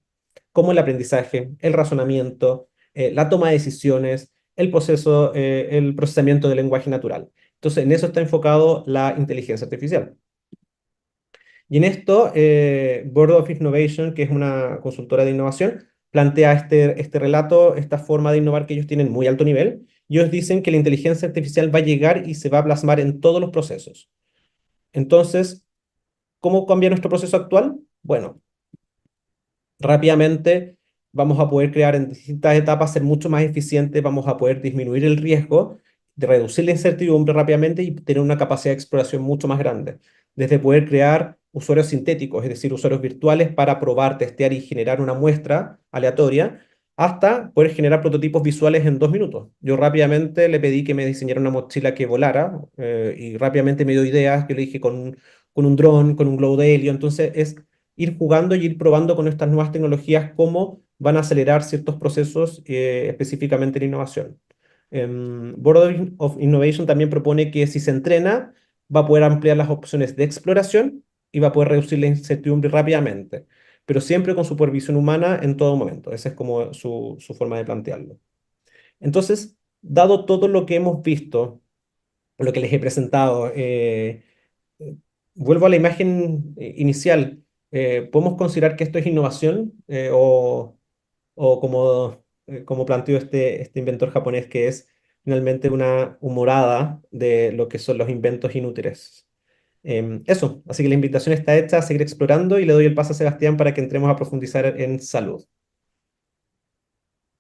como el aprendizaje, el razonamiento, la toma de decisiones, el procesamiento del lenguaje natural. Entonces, en eso está enfocado la inteligencia artificial. Y en esto, Board of Innovation, que es una consultora de innovación, plantea este relato, esta forma de innovar que ellos tienen muy alto nivel. Y ellos dicen que la inteligencia artificial va a llegar y se va a plasmar en todos los procesos. Entonces, ¿cómo cambia nuestro proceso actual? Bueno, rápidamente vamos a poder crear en distintas etapas, ser mucho más eficientes, vamos a poder disminuir el riesgo, de reducir la incertidumbre rápidamente y tener una capacidad de exploración mucho más grande. Desde poder crear usuarios sintéticos, es decir, usuarios virtuales para probar, testear y generar una muestra aleatoria, hasta poder generar prototipos visuales en 2 minutos. Yo rápidamente le pedí que me diseñara una mochila que volara y rápidamente me dio ideas, yo le dije con un dron, con un globo de helio, entonces es ir jugando y ir probando con estas nuevas tecnologías cómo van a acelerar ciertos procesos específicamente en innovación. Board of Innovation también propone que si se entrena, va a poder ampliar las opciones de exploración y va a poder reducir la incertidumbre rápidamente, pero siempre con supervisión humana en todo momento. Esa es como su forma de plantearlo. Entonces, dado todo lo que hemos visto, lo que les he presentado, vuelvo a la imagen inicial. ¿Podemos considerar que esto es innovación o como planteó este inventor japonés que es finalmente una humorada de lo que son los inventos inútiles? Eso, así que la invitación está hecha a seguir explorando y le doy el paso a Sebastián para que entremos a profundizar en salud.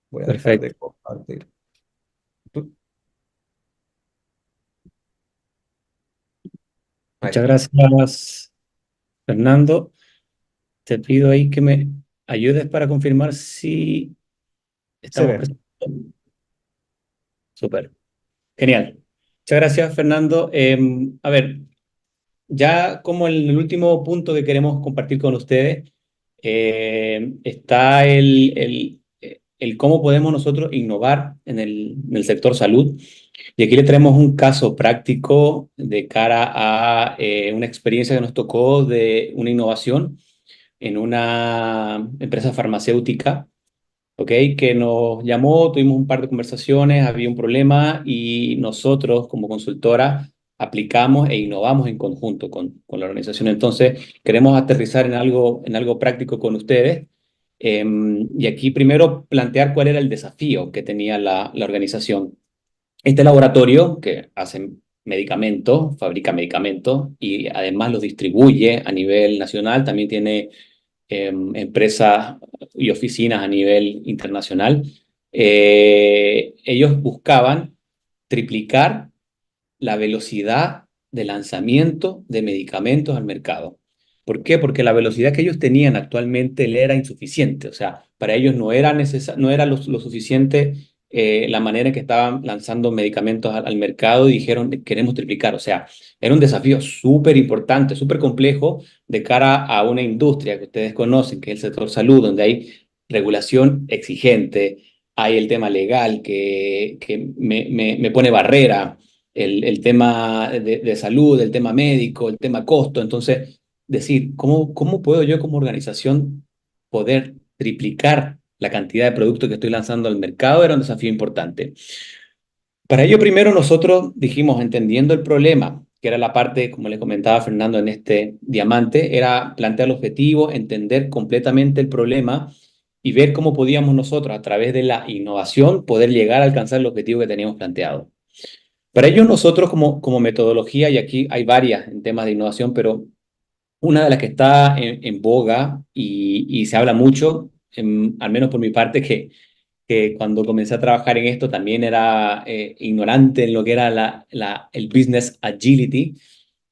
Voy a dejar de Perfecto. compartir. Tú- Ahí Muchas está. gracias, Fernando. Te pido ahí que me ayudes para confirmar si Se estamos ve. presentes. Súper. Genial. Muchas gracias, Fernando. A ver, ya como en el último punto que queremos compartir con ustedes, está el cómo podemos nosotros innovar en el sector salud. Y aquí le traemos un caso práctico de cara a una experiencia que nos tocó de una innovación en una empresa farmacéutica, ¿ok? Que nos llamó, tuvimos un par de conversaciones, había un problema y nosotros como consultora aplicamos e innovamos en conjunto con la organización. Entonces, queremos aterrizar en algo práctico con ustedes. Y aquí primero plantear cuál era el desafío que tenía la organización. Este laboratorio que hace medicamentos, fabrica medicamentos y además los distribuye a nivel nacional, también tiene empresas y oficinas a nivel internacional. Ellos buscaban triplicar la velocidad de lanzamiento de medicamentos al mercado. ¿Por qué? Porque la velocidad que ellos tenían actualmente le era insuficiente. O sea, para ellos no era lo suficiente la manera en que estaban lanzando medicamentos al mercado y dijeron, queremos triplicar. O sea, era un desafío súper importante, súper complejo de cara a una industria que ustedes conocen, que es el sector salud, donde hay regulación exigente, hay el tema legal que me pone barrera, el tema de salud, el tema médico, el tema costo. Entonces, decir, ¿cómo puedo yo como organización poder triplicar la cantidad de productos que estoy lanzando al mercado? Era un desafío importante. Para ello, primero nosotros dijimos, entendiendo el problema, que era la parte, como le comentaba Fernando en este diamante, era plantear el objetivo, entender completamente el problema y ver cómo podíamos nosotros, a través de la innovación, poder llegar a alcanzar el objetivo que teníamos planteado. Para ello nosotros como metodología, y aquí hay varias en temas de innovación, pero una de las que está en boga y se habla mucho, al menos por mi parte, que cuando comencé a trabajar en esto también era ignorante en lo que era el business agility,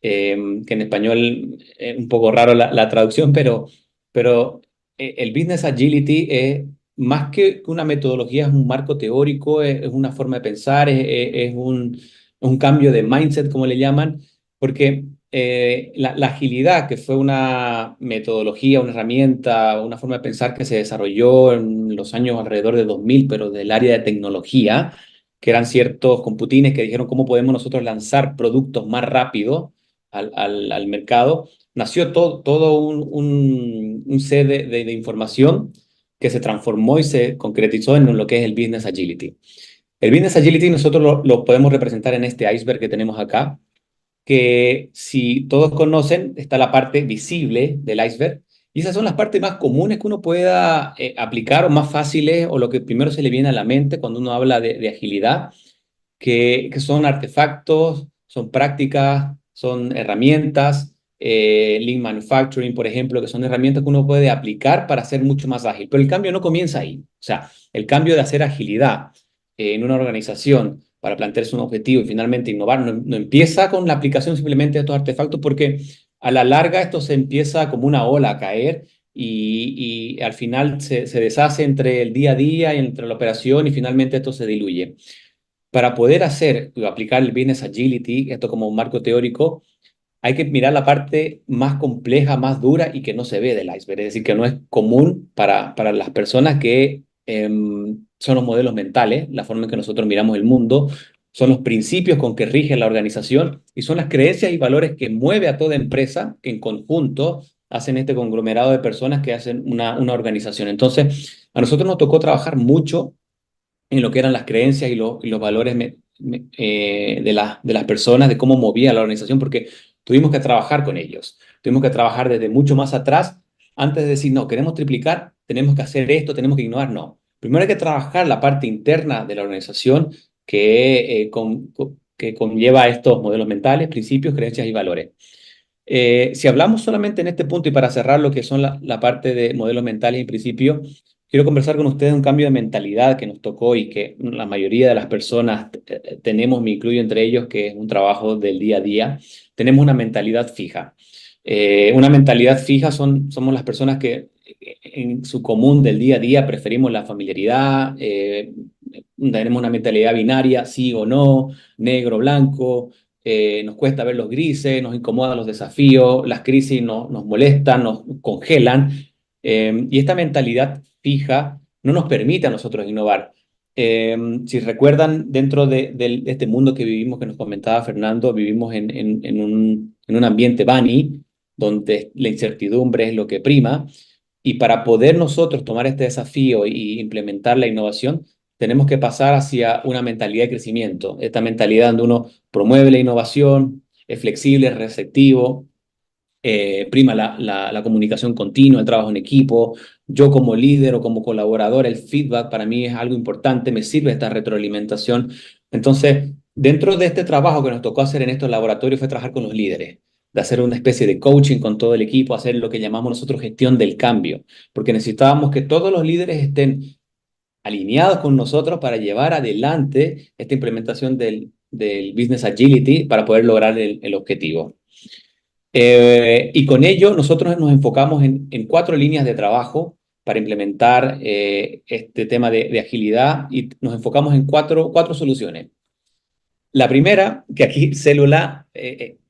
que en español es un poco raro la traducción, pero el business agility es más que una metodología, es un marco teórico, es una forma de pensar, es un cambio de mindset, como le llaman, porque la agilidad, que fue una metodología, una herramienta, una forma de pensar que se desarrolló en los años alrededor de 2000, pero del área de tecnología, que eran ciertos computines que dijeron cómo podemos nosotros lanzar productos más rápido al mercado, nació todo un set de información que se transformó y se concretizó en lo que es el Business Agility. El Business Agility nosotros lo podemos representar en este iceberg que tenemos acá, que si todos conocen, está la parte visible del iceberg, y esas son las partes más comunes que uno pueda aplicar o más fáciles, o lo que primero se le viene a la mente cuando uno habla de agilidad, que son artefactos, son prácticas, son herramientas, Lean Manufacturing, por ejemplo, que son herramientas que uno puede aplicar para ser mucho más ágil. Pero el cambio no comienza ahí. O sea, el cambio de hacer agilidad en una organización para plantearse un objetivo y finalmente innovar no empieza con la aplicación simplemente de estos artefactos, porque a la larga esto se empieza como una ola a caer y al final se deshace entre el día a día y entre la operación y finalmente esto se diluye. Para poder hacer o aplicar el Business Agility, esto como un marco teórico, hay que mirar la parte más compleja, más dura y que no se ve del iceberg, es decir, que no es común para las personas que son los modelos mentales, la forma en que nosotros miramos el mundo, son los principios con que rige la organización y son las creencias y valores que mueve a toda empresa que en conjunto hacen este conglomerado de personas que hacen una organización. Entonces, a nosotros nos tocó trabajar mucho en lo que eran las creencias y los valores de las personas, de cómo movía la organización, porque tuvimos que trabajar con ellos. Tuvimos que trabajar desde mucho más atrás, antes de decir, no, queremos triplicar, tenemos que hacer esto, tenemos que innovar. No. Primero hay que trabajar la parte interna de la organización que conlleva estos modelos mentales, principios, creencias y valores. Si hablamos solamente en este punto y para cerrar lo que son la parte de modelos mentales y principios, quiero conversar con ustedes de un cambio de mentalidad que nos tocó y que la mayoría de las personas tenemos, me incluyo entre ellos, que es un trabajo del día a día. Tenemos una mentalidad fija. Una mentalidad fija somos las personas que en su común del día a día preferimos la familiaridad, tenemos una mentalidad binaria, sí o no, negro, blanco. Nos cuesta ver los grises, nos incomodan los desafíos, las crisis nos molestan, nos congelan, y esta mentalidad fija no nos permite a nosotros innovar. Si recuerdan, dentro de este mundo que vivimos, que nos comentaba Fernando, vivimos en un ambiente bunny, donde la incertidumbre es lo que prima, y para poder nosotros tomar este desafío y implementar la innovación, tenemos que pasar hacia una mentalidad de crecimiento, esta mentalidad donde uno promueve la innovación, es flexible, es receptivo, prima la comunicación continua, el trabajo en equipo. Yo como líder o como colaborador, el feedback para mí es algo importante, me sirve esta retroalimentación. Entonces, dentro de este trabajo que nos tocó hacer en estos laboratorios fue trabajar con los líderes, de hacer una especie de coaching con todo el equipo, hacer lo que llamamos nosotros gestión del cambio, porque necesitábamos que todos los líderes estén alineados con nosotros para llevar adelante esta implementación del Business Agility para poder lograr el objetivo. Y con ello nosotros nos enfocamos en 4 líneas de trabajo para implementar este tema de agilidad y nos enfocamos en cuatro soluciones. La primera, que aquí célula,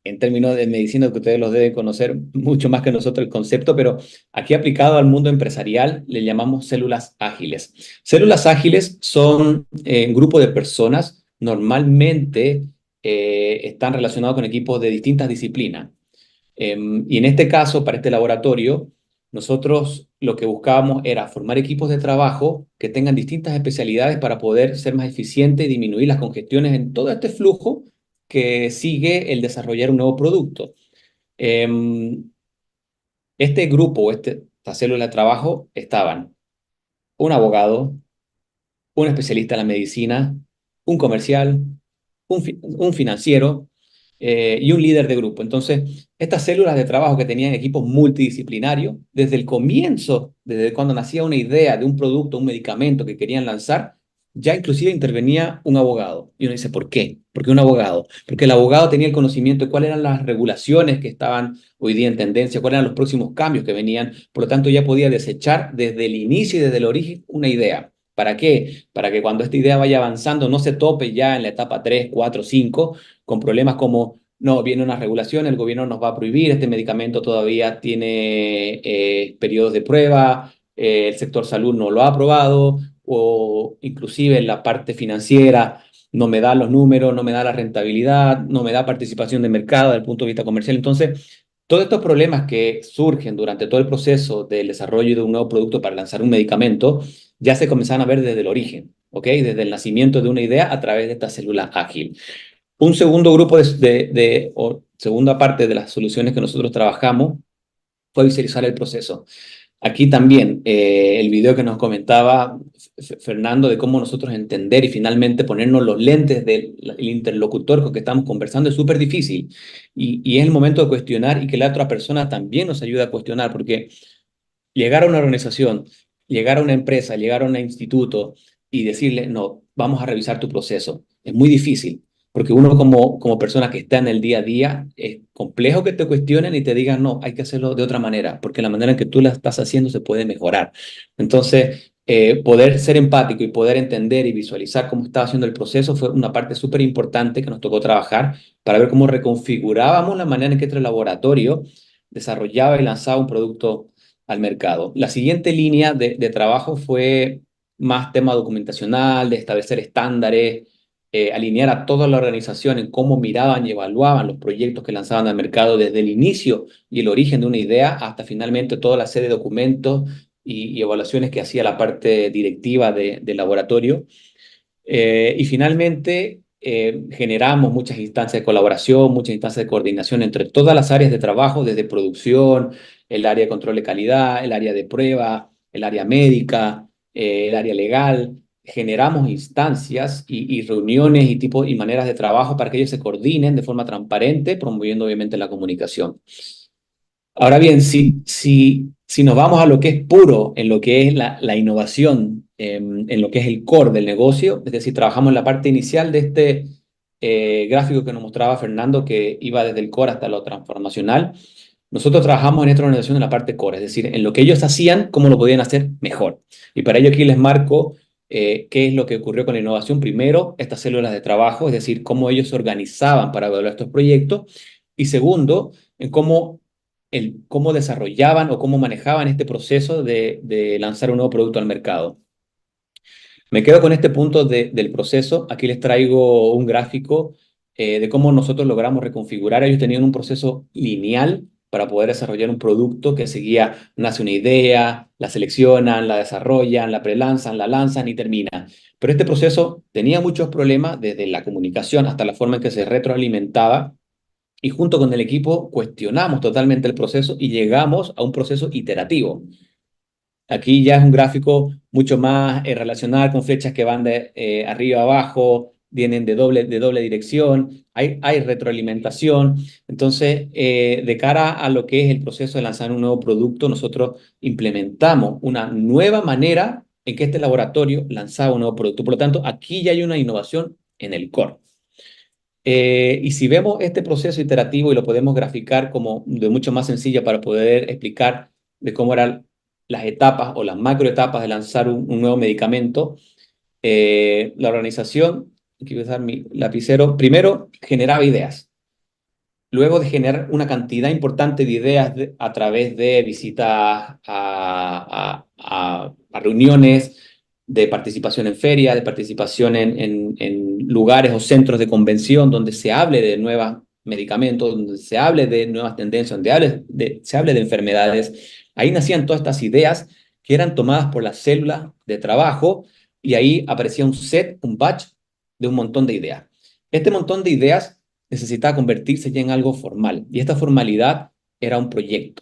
en términos de medicina, que ustedes los deben conocer mucho más que nosotros el concepto, pero aquí aplicado al mundo empresarial le llamamos células ágiles. Células ágiles son un grupo de personas, normalmente están relacionados con equipos de distintas disciplinas. Y en este caso, para este laboratorio, nosotros lo que buscábamos era formar equipos de trabajo que tengan distintas especialidades para poder ser más eficientes y disminuir las congestiones en todo este flujo que sigue el desarrollar un nuevo producto. Este grupo, esta célula de trabajo, estaban un abogado, un especialista en la medicina, un comercial, un financiero, y un líder de grupo. Entonces, estas células de trabajo que tenían equipos multidisciplinarios, desde el comienzo, desde cuando nacía una idea de un producto, un medicamento que querían lanzar, ya inclusive intervenía un abogado. Y uno dice, ¿por qué? ¿Por qué un abogado? Porque el abogado tenía el conocimiento de cuáles eran las regulaciones que estaban hoy día en tendencia, cuáles eran los próximos cambios que venían, por lo tanto ya podía desechar desde el inicio y desde el origen una idea. ¿Para qué? Para que cuando esta idea vaya avanzando no se tope ya en la etapa 3, 4, 5 con problemas como, no, viene una regulación, el gobierno nos va a prohibir, este medicamento todavía tiene periodos de prueba, el sector salud no lo ha aprobado, o inclusive la parte financiera no me da los números, no me da la rentabilidad, no me da participación de mercado desde el punto de vista comercial. Entonces, Todos estos problemas que surgen durante todo el proceso del desarrollo de un nuevo producto para lanzar un medicamento ya se comenzaron a ver desde el origen, ¿ok? Desde el nacimiento de una idea a través de esta célula ágil. Un segundo grupo o segunda parte de las soluciones que nosotros trabajamos fue visualizar el proceso. Aquí también el video que nos comentaba Fernando de cómo nosotros entender y finalmente ponernos los lentes del interlocutor con que estamos conversando es súper difícil. Y es el momento de cuestionar y que la otra persona también nos ayude a cuestionar, porque llegar a una organización, llegar a una empresa, llegar a un instituto y decirle, no, vamos a revisar tu proceso, es muy difícil. Porque uno como persona que está en el día a día, es complejo que te cuestionen y te digan, no, hay que hacerlo de otra manera, porque la manera en que tú la estás haciendo se puede mejorar. Entonces, poder ser empático y poder entender y visualizar cómo estaba haciendo el proceso fue una parte súper importante que nos tocó trabajar para ver cómo reconfigurábamos la manera en que este laboratorio desarrollaba y lanzaba un producto al mercado. La siguiente línea de trabajo fue más tema documentacional, de establecer estándares, alinear a toda la organización en cómo miraban y evaluaban los proyectos que lanzaban al mercado desde el inicio y el origen de una idea hasta finalmente toda la serie de documentos y evaluaciones que hacía la parte directiva del laboratorio. Y finalmente generamos muchas instancias de colaboración, muchas instancias de coordinación entre todas las áreas de trabajo, desde producción, el área de control de calidad, el área de prueba, el área médica, el área legal. Generamos instancias y reuniones y maneras de trabajo para que ellos se coordinen de forma transparente, promoviendo obviamente la comunicación. Ahora bien, si nos vamos a lo que es puro, en lo que es la innovación, en lo que es el core del negocio, es decir, trabajamos en la parte inicial de este gráfico que nos mostraba Fernando, que iba desde el core hasta lo transformacional. Nosotros trabajamos en esta organización en la parte core, es decir, en lo que ellos hacían, cómo lo podían hacer mejor. Y para ello aquí les marco qué es lo que ocurrió con la innovación. Primero, estas células de trabajo, es decir, cómo ellos se organizaban para evaluar estos proyectos. Y segundo, en cómo desarrollaban o cómo manejaban este proceso de lanzar un nuevo producto al mercado. Me quedo con este punto del proceso. Aquí les traigo un gráfico de cómo nosotros logramos reconfigurar. Ellos tenían un proceso lineal para poder desarrollar un producto que seguía, nace una idea, la seleccionan, la desarrollan, la prelanzan, la lanzan y termina. Pero este proceso tenía muchos problemas desde la comunicación hasta la forma en que se retroalimentaba. Y junto con el equipo cuestionamos totalmente el proceso y llegamos a un proceso iterativo. Aquí ya es un gráfico mucho más relacional, con flechas que van de arriba a abajo, vienen de doble dirección, hay retroalimentación. Entonces, de cara a lo que es el proceso de lanzar un nuevo producto, nosotros implementamos una nueva manera en que este laboratorio lanzaba un nuevo producto. Por lo tanto, aquí ya hay una innovación en el core. Y si vemos este proceso iterativo y lo podemos graficar como de mucho más sencilla para poder explicar de cómo eran las etapas o las macroetapas de lanzar un nuevo medicamento, la organización, aquí voy a usar mi lapicero, primero generaba ideas. Luego de generar una cantidad importante de ideas a través de visitas a reuniones, de participación en ferias, de participación en lugares o centros de convención donde se hable de nuevos medicamentos, donde se hable de nuevas tendencias, donde se hable de enfermedades. Ahí nacían todas estas ideas que eran tomadas por las células de trabajo y ahí aparecía un set, un batch de un montón de ideas. Este montón de ideas necesitaba convertirse ya en algo formal y esta formalidad era un proyecto.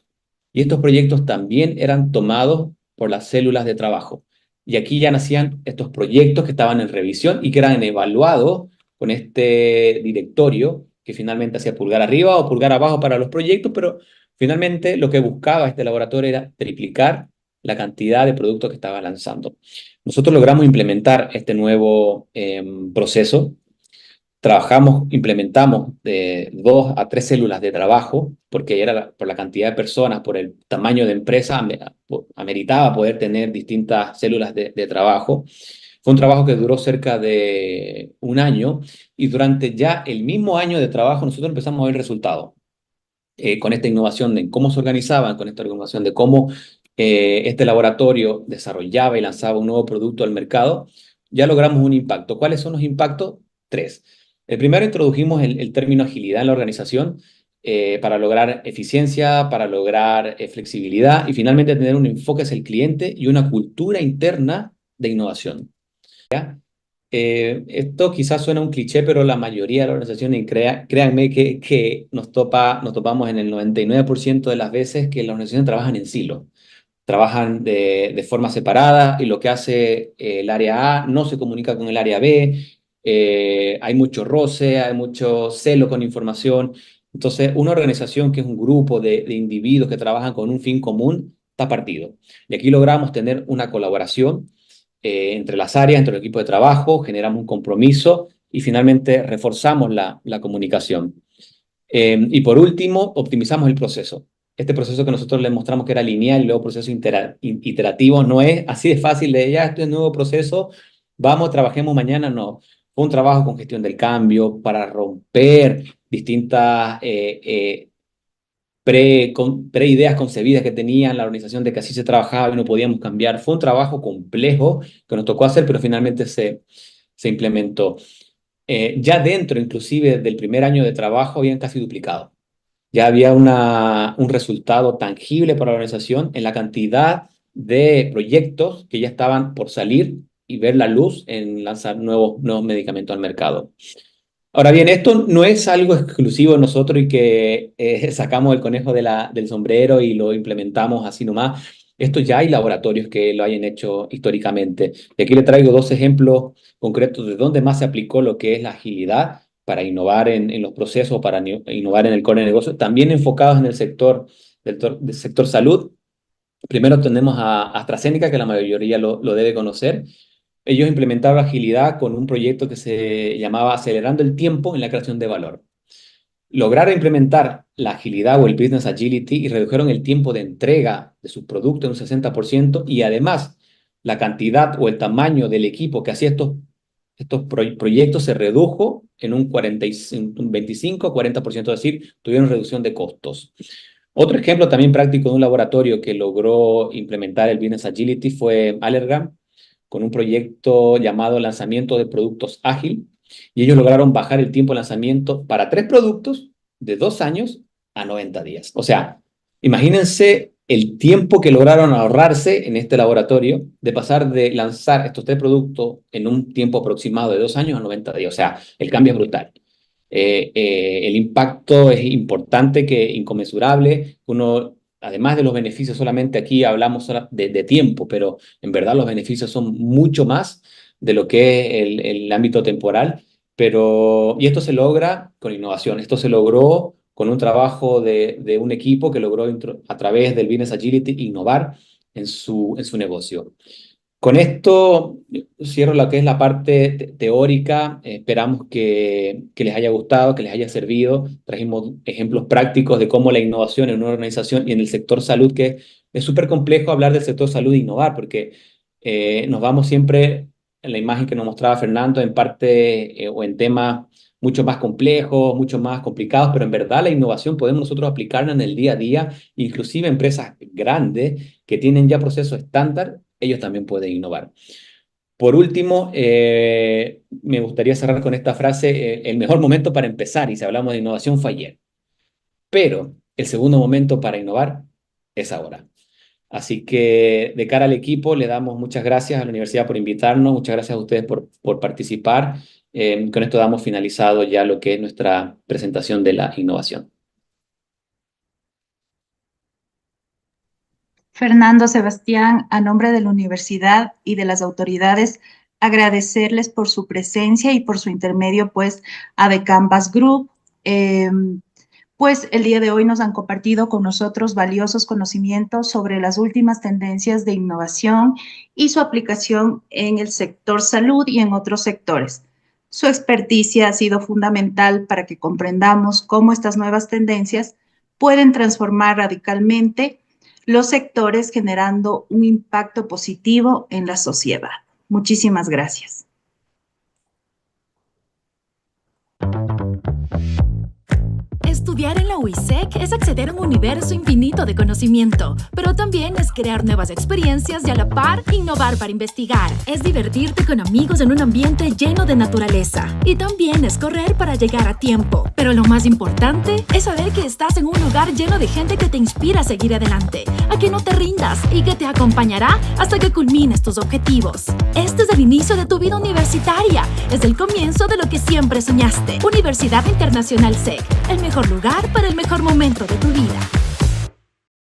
Y estos proyectos también eran tomados por las células de trabajo. Y aquí ya nacían estos proyectos que estaban en revisión y que eran evaluados con este directorio que finalmente hacía pulgar arriba o pulgar abajo para los proyectos, pero finalmente lo que buscaba este laboratorio era triplicar la cantidad de productos que estaba lanzando. Nosotros logramos implementar este nuevo proceso. Implementamos de 2 a 3 células de trabajo, porque era por la cantidad de personas, por el tamaño de empresa, ameritaba poder tener distintas células de trabajo. Fue un trabajo que duró cerca de un año y durante ya el mismo año de trabajo nosotros empezamos a ver resultados. Con esta innovación de cómo se organizaban, con esta innovación de cómo este laboratorio desarrollaba y lanzaba un nuevo producto al mercado, ya logramos un impacto. ¿Cuáles son los impactos? 3. El primero, introdujimos el término agilidad en la organización. para lograr eficiencia, para lograr flexibilidad y finalmente tener un enfoque hacia el cliente y una cultura interna de innovación. ¿Ya? Esto quizás suena un cliché, pero la mayoría de las organizaciones, créanme que nos topamos en el 99% de las veces que las organizaciones trabajan en silo. Trabajan de forma separada y lo que hace el área A no se comunica con el área B, hay mucho roce, hay mucho celo con información. Entonces, una organización que es un grupo de individuos que trabajan con un fin común está partido. Y aquí logramos tener una colaboración entre las áreas, entre el equipo de trabajo, generamos un compromiso y finalmente reforzamos la comunicación. Y por último, optimizamos el proceso. Este proceso que nosotros les mostramos que era lineal y luego proceso iterativo no es así de fácil de ya, este es un nuevo proceso, vamos, trabajemos mañana, no. Fue un trabajo con gestión del cambio para romper distintas pre-ideas concebidas que tenía la organización de que así se trabajaba y no podíamos cambiar. Fue un trabajo complejo que nos tocó hacer, pero finalmente se implementó. Ya dentro, inclusive, del primer año de trabajo, habían casi duplicado. Ya había un resultado tangible para la organización en la cantidad de proyectos que ya estaban por salir y ver la luz en lanzar nuevos medicamentos al mercado. Ahora bien, esto no es algo exclusivo de nosotros y que sacamos el conejo del sombrero y lo implementamos así nomás. Esto ya hay laboratorios que lo hayan hecho históricamente. Y aquí le traigo dos ejemplos concretos de dónde más se aplicó lo que es la agilidad para innovar en los procesos, para innovar en el core de negocio, también enfocados en el del sector salud. Primero tenemos a AstraZeneca, que la mayoría lo debe conocer. Ellos implementaron agilidad con un proyecto que se llamaba Acelerando el Tiempo en la Creación de Valor. Lograron implementar la agilidad o el business agility y redujeron el tiempo de entrega de sus productos en un 60% y además la cantidad o el tamaño del equipo que hacía estos proyectos se redujo en un 25-40%, es decir, tuvieron reducción de costos. Otro ejemplo también práctico de un laboratorio que logró implementar el business agility fue Allergan, con un proyecto llamado Lanzamiento de Productos Ágil, y ellos lograron bajar el tiempo de lanzamiento para 3 productos de 2 años a 90 días. O sea, imagínense el tiempo que lograron ahorrarse en este laboratorio de pasar de lanzar estos 3 productos en un tiempo aproximado de 2 años a 90 días. O sea, el cambio es brutal. El impacto es importante, inconmensurable. Uno, además de los beneficios, solamente aquí hablamos de tiempo, pero en verdad los beneficios son mucho más de lo que es el ámbito temporal. Y esto se logra con innovación. Esto se logró con un trabajo de un equipo que logró a través del Business Agility innovar en su negocio. Con esto cierro lo que es la parte teórica. Esperamos que les haya gustado, que les haya servido. Trajimos ejemplos prácticos de cómo la innovación en una organización y en el sector salud, que es súper complejo hablar del sector salud e innovar, porque nos vamos siempre en la imagen que nos mostraba Fernando en parte o en temas mucho más complejos, mucho más complicados, pero en verdad la innovación podemos nosotros aplicarla en el día a día, inclusive empresas grandes que tienen ya procesos estándar, ellos también pueden innovar. Por último, me gustaría cerrar con esta frase, el mejor momento para empezar, y si hablamos de innovación fue ayer, pero el segundo momento para innovar es ahora. Así que de cara al equipo le damos muchas gracias a la universidad por invitarnos, muchas gracias a ustedes por participar. Con esto damos finalizado ya lo que es nuestra presentación de la innovación. Fernando, Sebastián, a nombre de la universidad y de las autoridades, agradecerles por su presencia y por su intermedio, pues, a The Canvas Group. Pues el día de hoy nos han compartido con nosotros valiosos conocimientos sobre las últimas tendencias de innovación y su aplicación en el sector salud y en otros sectores. Su experticia ha sido fundamental para que comprendamos cómo estas nuevas tendencias pueden transformar radicalmente los sectores, generando un impacto positivo en la sociedad. Muchísimas gracias. Estudiar en la a UISEC es acceder a un universo infinito de conocimiento, pero también es crear nuevas experiencias y a la par innovar para investigar. Es divertirte con amigos en un ambiente lleno de naturaleza. Y también es correr para llegar a tiempo. Pero lo más importante es saber que estás en un lugar lleno de gente que te inspira a seguir adelante, a que no te rindas y que te acompañará hasta que culmines tus objetivos. Este es el inicio de tu vida universitaria. Es el comienzo de lo que siempre soñaste. Universidad Internacional SEC, el mejor lugar para el mejor momento de tu vida.